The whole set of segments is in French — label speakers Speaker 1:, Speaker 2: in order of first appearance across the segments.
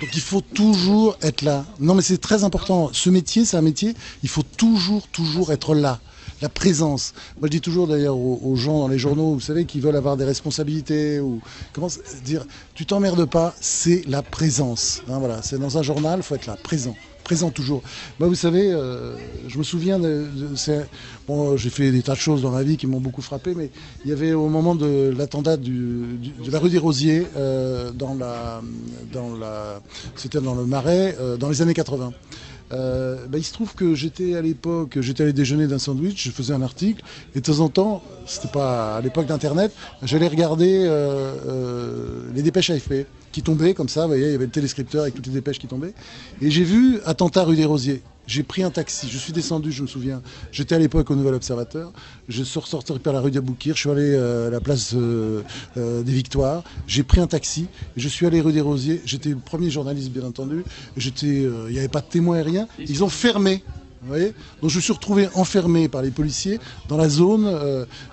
Speaker 1: Donc il faut toujours être là. Non mais c'est très important. Ce métier, c'est un métier, il faut toujours être là. La présence. Moi je dis toujours d'ailleurs aux gens dans les journaux, vous savez, qui veulent avoir des responsabilités ou comment dire, tu t'emmerdes pas, c'est la présence. Hein, voilà, c'est dans un journal, il faut être là, présent toujours. Moi, vous savez, je me souviens, bon, j'ai fait des tas de choses dans ma vie qui m'ont beaucoup frappé, mais il y avait au moment de l'attentat de la rue des Rosiers, c'était dans le Marais, dans les années 80. Il se trouve que j'étais à l'époque, j'étais allé déjeuner d'un sandwich, je faisais un article, et de temps en temps, c'était pas à l'époque d'internet, j'allais regarder les dépêches AFP qui tombaient comme ça, vous voyez, il y avait le téléscripteur avec toutes les dépêches qui tombaient, et j'ai vu attentat rue des Rosiers. J'ai pris un taxi, je suis descendu, je me souviens. J'étais à l'époque au Nouvel Observateur. Je suis ressorti par la rue d'Aboukir, je suis allé à la place des Victoires. J'ai pris un taxi, et je suis allé rue des Rosiers. J'étais le premier journaliste, bien entendu. Il n'y avait pas de témoins et rien. Ils ont fermé. Vous voyez, donc je me suis retrouvé enfermé par les policiers dans la zone.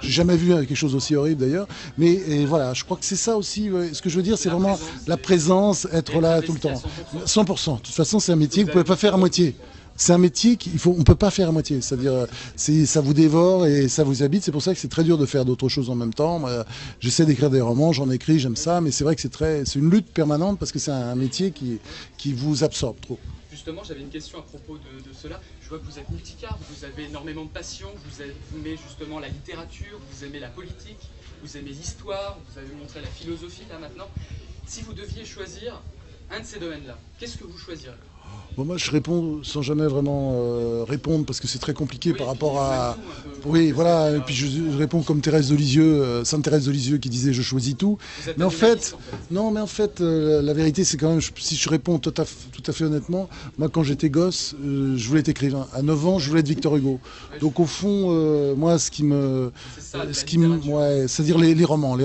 Speaker 1: J'ai jamais vu quelque chose aussi horrible d'ailleurs. Mais voilà, je crois que c'est ça aussi. Ce que je veux dire, c'est vraiment la présence, être là tout le temps. 100%. De toute façon, c'est un métier que vous ne pouvez pas faire à moitié. C'est un métier on ne peut pas faire à moitié. C'est-à-dire, ça vous dévore et ça vous habite. C'est pour ça que c'est très dur de faire d'autres choses en même temps. Moi, j'essaie d'écrire des romans, j'en écris, j'aime ça. Mais c'est vrai que c'est une lutte permanente parce que c'est un métier qui vous absorbe trop.
Speaker 2: Justement, j'avais une question à propos de cela. Je vois que vous êtes multicarte, vous avez énormément de passion, vous aimez justement la littérature, vous aimez la politique, vous aimez l'histoire, vous avez montré la philosophie là maintenant. Si vous deviez choisir un de ces domaines-là, qu'est-ce que vous choisirez ?
Speaker 1: Bon, moi, je réponds sans jamais vraiment répondre parce que c'est très compliqué par rapport à... Oui, voilà, et puis je réponds comme Thérèse de Lisieux, Sainte Thérèse de Lisieux qui disait « je choisis tout ». Mais en fait, la vérité, c'est quand même, si je réponds tout à fait honnêtement, moi, quand j'étais gosse, je voulais être écrivain. À 9 ans, je voulais être Victor Hugo. Donc, au fond, moi, c'est-à-dire les romans,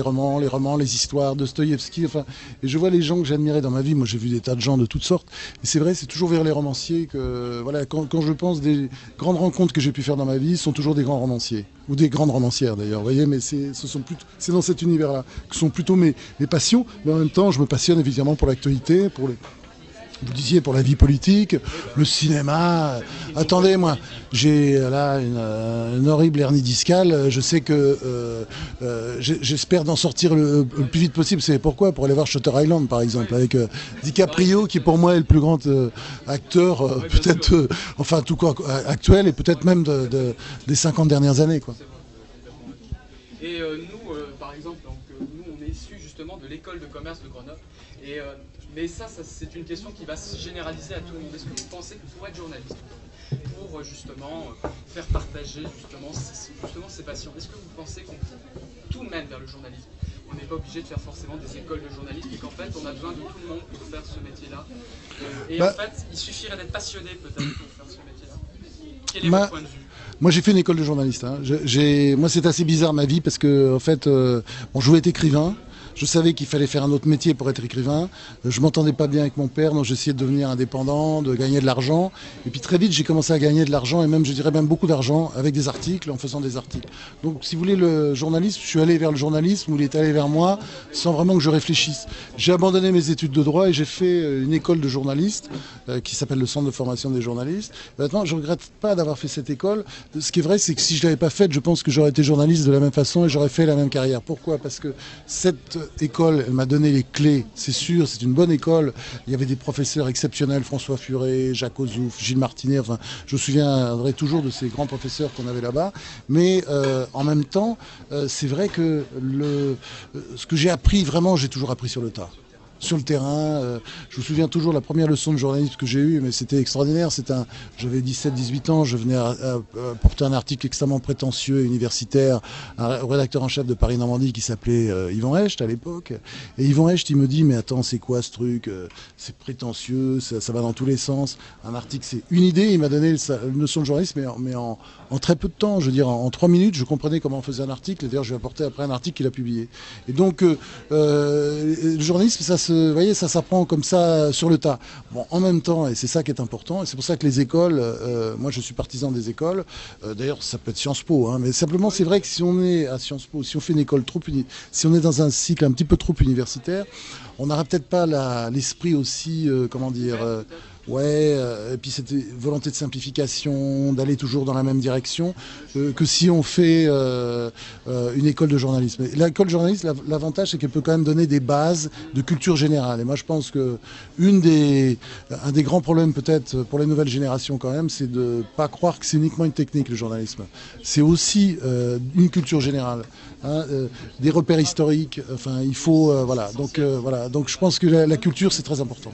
Speaker 1: les histoires, Dostoïevski, enfin, et je vois les gens que j'admirais dans ma vie. Moi, j'ai vu des tas de gens de toutes sortes. Et c'est vrai, c'est toujours vers les romanciers que, voilà, quand je pense des grandes rencontres que j'ai pu faire dans ma vie, ce sont toujours des grands romanciers. Ou des grandes romancières d'ailleurs, vous voyez, mais c'est dans cet univers-là que sont plutôt mes passions. Mais en même temps, je me passionne évidemment pour l'actualité, vous disiez pour la vie politique, le cinéma. Attendez, moi, j'ai là une horrible hernie discale. Je sais que j'espère d'en sortir le plus vite possible. Vous savez pourquoi ? Pour aller voir Shutter Island, par exemple, avec DiCaprio, qui pour moi est le plus grand acteur, peut-être, enfin tout quoi, actuel et peut-être même des 50 dernières années, quoi.
Speaker 2: Et nous, par exemple, nous, on est issus justement de l'école de commerce de Grenoble. Mais ça c'est une question qui va se généraliser à tout le monde. Est-ce que vous pensez que pour être journaliste, pour justement faire partager justement ces passions, est-ce que vous pensez qu'on tout mène vers le journalisme ? On n'est pas obligé de faire forcément des écoles de journalisme, et qu'en fait on a besoin de tout le monde pour faire ce métier-là. En fait, il suffirait d'être passionné peut-être pour faire ce métier-là. Quel est votre point de vue ?
Speaker 1: Moi, j'ai fait une école de journaliste. Hein. Moi, c'est assez bizarre ma vie parce que, en fait, je voulais être écrivain. Je savais qu'il fallait faire un autre métier pour être écrivain. Je m'entendais pas bien avec mon père, donc j'essayais de devenir indépendant, de gagner de l'argent. Et puis très vite, j'ai commencé à gagner de l'argent, et même, je dirais même beaucoup d'argent, avec des articles, en faisant des articles. Donc, si vous voulez, le journalisme, je suis allé vers le journalisme, où il est allé vers moi, sans vraiment que je réfléchisse. J'ai abandonné mes études de droit et j'ai fait une école de journaliste, qui s'appelle le Centre de formation des journalistes. Et maintenant, je regrette pas d'avoir fait cette école. Ce qui est vrai, c'est que si je l'avais pas faite, je pense que j'aurais été journaliste de la même façon et j'aurais fait la même carrière. Pourquoi ? Parce que cette école, elle m'a donné les clés, c'est sûr, c'est une bonne école. Il y avait des professeurs exceptionnels, François Furet, Jacques Ozouf, Gilles Martinet, enfin, je me souviendrai toujours de ces grands professeurs qu'on avait là-bas. Mais en même temps, c'est vrai que ce que j'ai appris, vraiment, j'ai toujours appris sur le tas. Sur le terrain, je me souviens toujours la première leçon de journalisme que j'ai eue, mais c'était extraordinaire. J'avais 17-18 ans, je venais à porter un article extrêmement prétentieux et universitaire au rédacteur en chef de Paris-Normandie qui s'appelait Yvan Hecht à l'époque. Et Yvan Hecht, il me dit, mais attends, c'est quoi ce truc ? C'est prétentieux, ça va dans tous les sens. Un article, c'est une idée. Il m'a donné une leçon de journalisme, mais en très peu de temps. Je veux dire, en 3 minutes, je comprenais comment on faisait un article. Et d'ailleurs, je lui ai apporté après un article qu'il a publié. Et donc, le journalisme, vous voyez, ça s'apprend comme ça sur le tas. Bon, en même temps, et c'est ça qui est important, et c'est pour ça que les écoles, moi je suis partisan des écoles, d'ailleurs ça peut être Sciences Po, hein, mais simplement c'est vrai que si on est à Sciences Po, si on fait une école si on est dans un cycle un petit peu trop universitaire, on n'aura peut-être pas l'esprit aussi, comment dire, et puis cette volonté de simplification, d'aller toujours dans la même direction, que si on fait une école de journalisme. L'école de journalisme, l'avantage, c'est qu'elle peut quand même donner des bases de culture générale. Et moi, je pense que un des grands problèmes, peut-être, pour les nouvelles générations quand même, c'est de ne pas croire que c'est uniquement une technique, le journalisme. C'est aussi une culture générale. Hein, des repères historiques, enfin il faut voilà. Donc je pense que la culture c'est très important.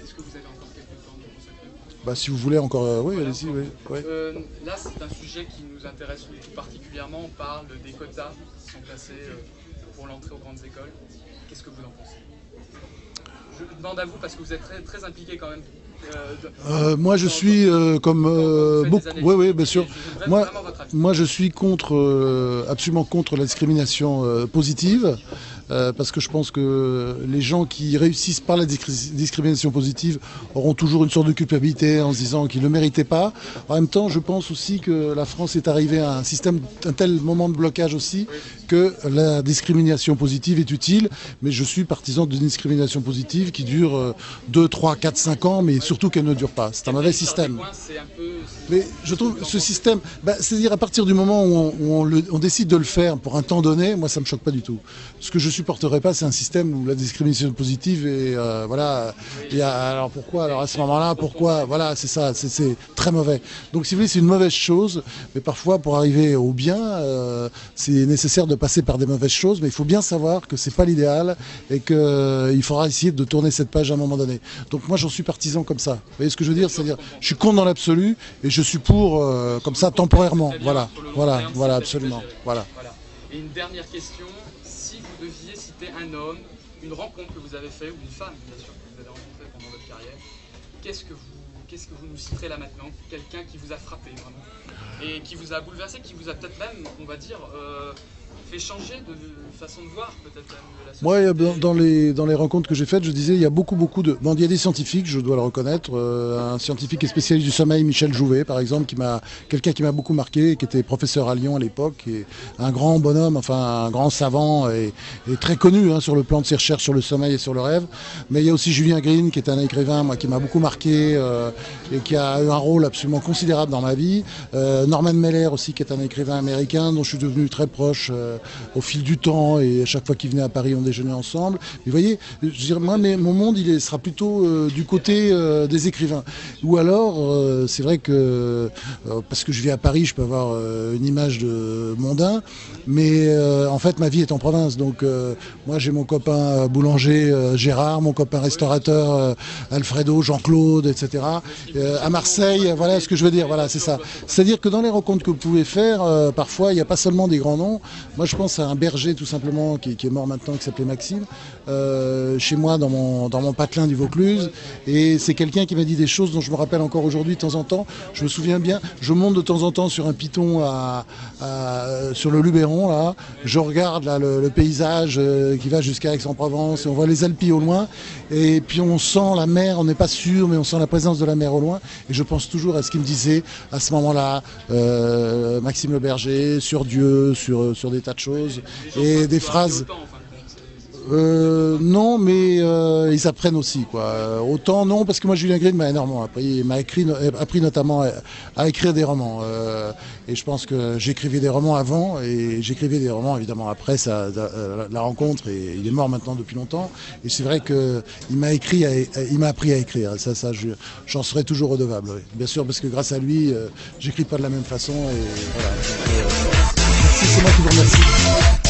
Speaker 2: Est-ce que vous avez encore quelques temps de consacrer?
Speaker 1: Bah, si vous voulez encore, oui, allez-y. Oui. Ouais.
Speaker 2: Là, c'est un sujet qui nous intéresse tout particulièrement. On parle des quotas qui sont placés pour l'entrée aux grandes écoles. Qu'est-ce que vous en pensez? Je demande à vous parce que vous êtes très, très impliqué quand même.
Speaker 1: Moi, je suis comme beaucoup. Oui, bien sûr. Moi, je suis absolument contre la discrimination positive. Parce que je pense que les gens qui réussissent par la discrimination positive auront toujours une sorte de culpabilité en se disant qu'ils ne le méritaient pas. En même temps, je pense aussi que la France est arrivée à un tel moment de blocage aussi que la discrimination positive est utile. Mais je suis partisan d'une discrimination positive qui dure 2, 3, 4, 5 ans, mais surtout qu'elle ne dure pas. C'est un mauvais système. Mais je trouve ce système, c'est-à-dire à partir du moment où on décide de le faire pour un temps donné, moi ça ne me choque pas du tout. Ce que je supporterais pas, c'est un système où la discrimination positive et voilà. Alors pourquoi? Alors à ce moment-là, pourquoi? Voilà, c'est ça, c'est très mauvais. Donc si vous voulez, c'est une mauvaise chose, mais parfois pour arriver au bien, c'est nécessaire de passer par des mauvaises choses, mais il faut bien savoir que c'est pas l'idéal et qu'il faudra essayer de tourner cette page à un moment donné. Donc moi j'en suis partisan comme ça. Vous voyez ce que je veux dire? C'est-à-dire, je suis contre dans l'absolu et je suis pour comme ça temporairement. Voilà, absolument. Voilà.
Speaker 2: Et une dernière question. Si vous deviez citer un homme, une rencontre que vous avez faite, ou une femme, bien sûr, que vous avez rencontrée pendant votre carrière, qu'est-ce que vous nous citerez là maintenant? Quelqu'un qui vous a frappé, vraiment, et qui vous a bouleversé, qui vous a peut-être même, on va dire, fait changer de façon de voir, peut-être même de la société.
Speaker 1: Moi, dans les rencontres que j'ai faites, je disais, il y a beaucoup de... Bon, il y a des scientifiques, je dois le reconnaître. Un scientifique et spécialiste du sommeil, Michel Jouvet, par exemple, quelqu'un qui m'a beaucoup marqué, qui était professeur à Lyon à l'époque, et un grand bonhomme, enfin un grand savant, et très connu sur le plan de ses recherches sur le sommeil et sur le rêve. Mais il y a aussi Julien Green, qui est un écrivain, moi, qui m'a beaucoup marqué, et qui a eu un rôle absolument considérable dans ma vie. Norman Mailer aussi, qui est un écrivain américain, dont je suis devenu très proche au fil du temps, et à chaque fois qu'il venait à Paris, on déjeunait ensemble. Mais vous voyez, je dirais, moi, mon monde, sera plutôt du côté des écrivains. Ou alors, c'est vrai que, parce que je vis à Paris, je peux avoir une image de mondain, mais en fait, ma vie est en province. Donc, moi, j'ai mon copain boulanger Gérard, mon copain restaurateur Alfredo, Jean-Claude, etc. À Marseille, voilà ce que je veux dire. Voilà, c'est ça. C'est-à-dire que dans les rencontres que vous pouvez faire, parfois, il n'y a pas seulement des grands noms. Moi, je pense à un berger, tout simplement, qui est mort maintenant, qui s'appelait Maxime, chez moi, dans mon patelin du Vaucluse. Et c'est quelqu'un qui m'a dit des choses dont je me rappelle encore aujourd'hui de temps en temps. Je me souviens bien, je monte de temps en temps sur un piton sur le Luberon, là. Je regarde là, le paysage qui va jusqu'à Aix-en-Provence, et on voit les Alpilles au loin. Et puis on sent la mer, on n'est pas sûr, mais on sent la présence de la mer au loin. Et je pense toujours à ce qu'il me disait à ce moment-là, Maxime le berger, sur Dieu, sur des tas de choses, et des phrases. Non, mais ils apprennent aussi, quoi. Autant non, parce que moi Julien Green m'a énormément appris. Il m'a appris notamment à écrire des romans. Et je pense que j'écrivais des romans avant, et j'écrivais des romans évidemment après la rencontre. Et il est mort maintenant depuis longtemps. Et c'est vrai que il m'a appris à écrire. Ça, j'en serai toujours redevable. Oui. Bien sûr, parce que grâce à lui, j'écris pas de la même façon. Et voilà. Merci, c'est moi qui vous remercie.